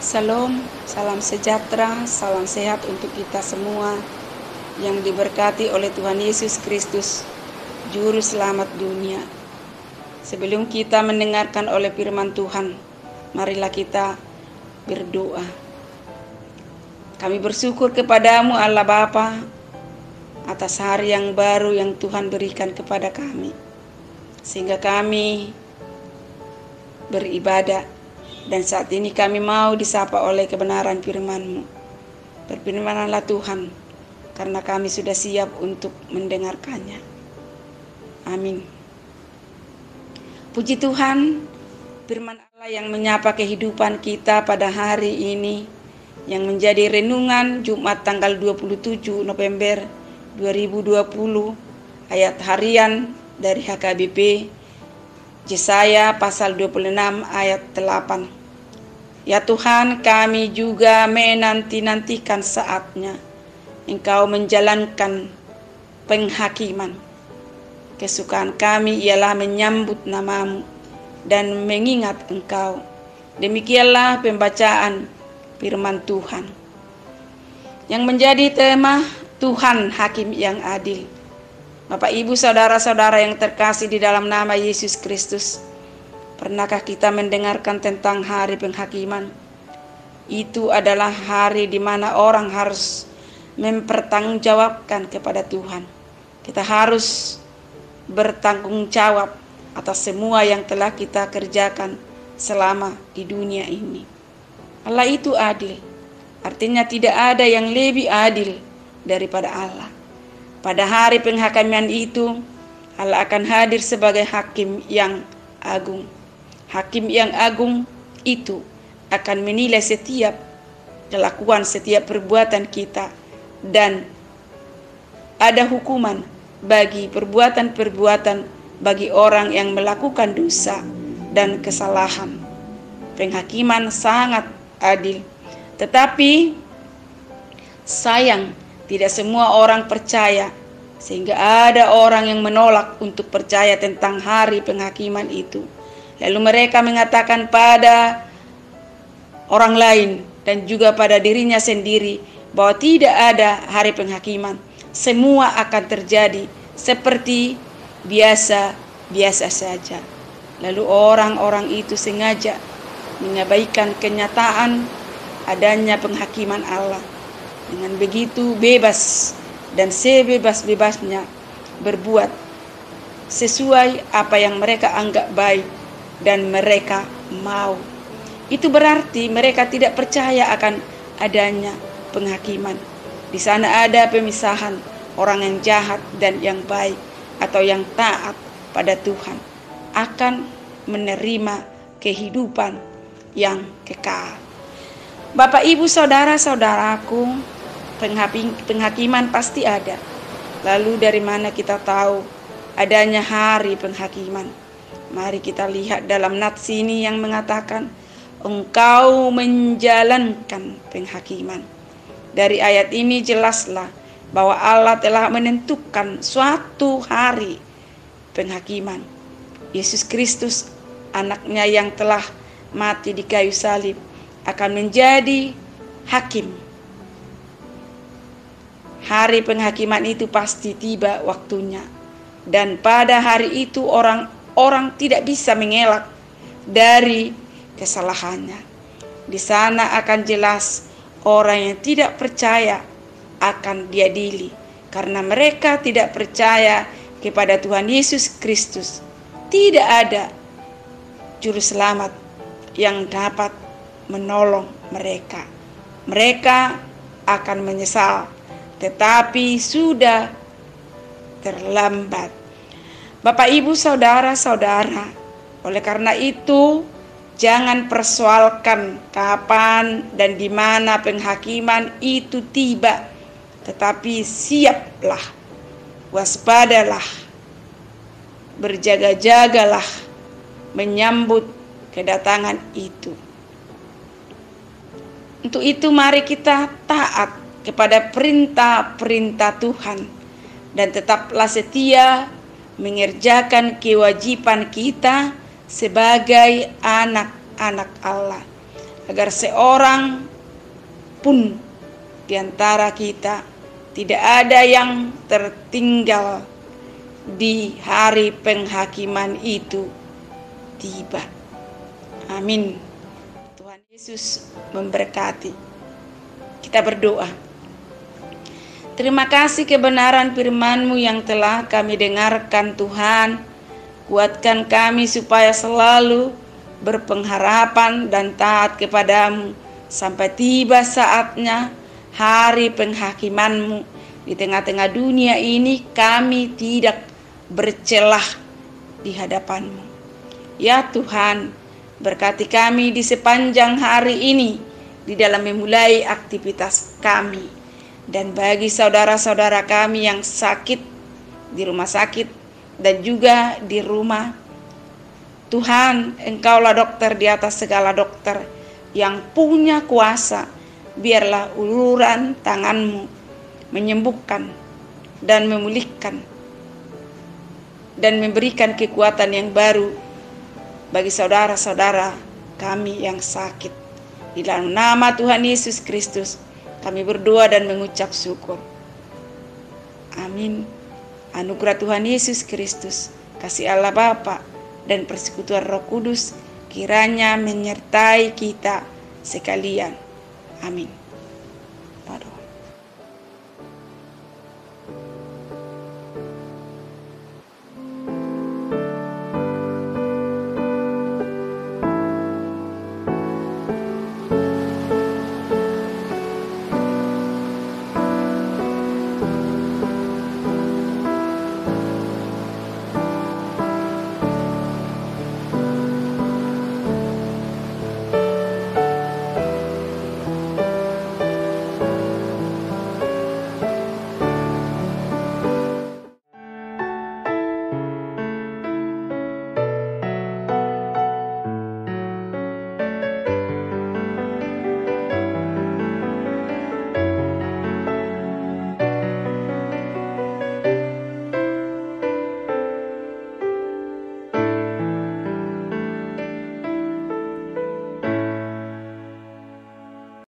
Salam, salam sejahtera, salam sehat untuk kita semua yang diberkati oleh Tuhan Yesus Kristus, Juru Selamat dunia. Sebelum kita mendengarkan oleh firman Tuhan, marilah kita berdoa. Kami bersyukur kepadamu Allah Bapa atas hari yang baru yang Tuhan berikan kepada kami, sehingga kami beribadah. Dan saat ini kami mau disapa oleh kebenaran firman-Mu. Berfirmanlah Tuhan, karena kami sudah siap untuk mendengarkannya. Amin. Puji Tuhan, firman Allah yang menyapa kehidupan kita pada hari ini, yang menjadi renungan Jumat tanggal 27 November 2020, ayat harian dari HKBP, Yesaya pasal 26 ayat 8. Ya Tuhan, kami juga menanti-nantikan saatnya Engkau menjalankan penghakiman. Kesukaan kami ialah menyambut nama-Mu dan mengingat Engkau. Demikianlah pembacaan firman Tuhan, yang menjadi tema Tuhan Hakim yang adil. Bapak, Ibu, saudara-saudara yang terkasih di dalam nama Yesus Kristus, pernahkah kita mendengarkan tentang hari penghakiman? Itu adalah hari di mana orang harus mempertanggungjawabkan kepada Tuhan. Kita harus bertanggung jawab atas semua yang telah kita kerjakan selama di dunia ini. Allah itu adil, artinya tidak ada yang lebih adil daripada Allah. Pada hari penghakiman itu, Allah akan hadir sebagai hakim yang agung. Hakim yang agung itu akan menilai setiap kelakuan, setiap perbuatan kita, dan ada hukuman bagi perbuatan-perbuatan bagi orang yang melakukan dosa dan kesalahan. Penghakiman sangat adil, tetapi sayang tidak semua orang percaya, sehingga ada orang yang menolak untuk percaya tentang hari penghakiman itu. Lalu mereka mengatakan pada orang lain dan juga pada dirinya sendiri bahwa tidak ada hari penghakiman. Semua akan terjadi seperti biasa-biasa saja. Lalu orang-orang itu sengaja mengabaikan kenyataan adanya penghakiman Allah. Dengan begitu bebas dan sebebas-bebasnya berbuat sesuai apa yang mereka anggap baik dan mereka mau. Itu berarti mereka tidak percaya akan adanya penghakiman. Di sana ada pemisahan orang yang jahat dan yang baik, atau yang taat pada Tuhan akan menerima kehidupan yang kekal. Bapak, Ibu, saudara-saudaraku, penghakiman pasti ada. Lalu dari mana kita tahu adanya hari penghakiman? Mari kita lihat dalam nats ini yang mengatakan Engkau menjalankan penghakiman. Dari ayat ini jelaslah bahwa Allah telah menentukan suatu hari penghakiman. Yesus Kristus, anaknya yang telah mati di kayu salib, akan menjadi hakim. Hari penghakiman itu pasti tiba waktunya, dan pada hari itu orang tidak bisa mengelak dari kesalahannya. Di sana akan jelas orang yang tidak percaya akan diadili, karena mereka tidak percaya kepada Tuhan Yesus Kristus. Tidak ada juru selamat yang dapat menolong mereka. Mereka akan menyesal, tetapi sudah terlambat. Bapak, Ibu, saudara-saudara, oleh karena itu jangan persoalkan kapan dan di mana penghakiman itu tiba, tetapi siaplah, waspadalah, berjaga-jagalah menyambut kedatangan itu. Untuk itu mari kita taat kepada perintah-perintah Tuhan dan tetaplah setia mengerjakan kewajiban kita sebagai anak-anak Allah. agar seorang pun di antara kita tidak ada yang tertinggal di hari penghakiman itu tiba. Amin. Tuhan Yesus memberkati. Kita berdoa. Terima kasih kebenaran firman-Mu yang telah kami dengarkan, Tuhan. Kuatkan kami supaya selalu berpengharapan dan taat kepadamu sampai tiba saatnya hari penghakiman-Mu. Di tengah-tengah dunia ini kami tidak bercelah di hadapan-Mu. Ya Tuhan, berkati kami di sepanjang hari ini di dalam memulai aktivitas kami. Dan bagi saudara-saudara kami yang sakit di rumah sakit dan juga di rumah, Tuhan, Engkaulah dokter di atas segala dokter yang punya kuasa. Biarlah uluran tangan-Mu menyembuhkan dan memulihkan dan memberikan kekuatan yang baru bagi saudara-saudara kami yang sakit. Di dalam nama Tuhan Yesus Kristus kami berdoa dan mengucap syukur. Amin. Anugerah Tuhan Yesus Kristus, kasih Allah Bapa dan persekutuan Roh Kudus kiranya menyertai kita sekalian. Amin. Aduh.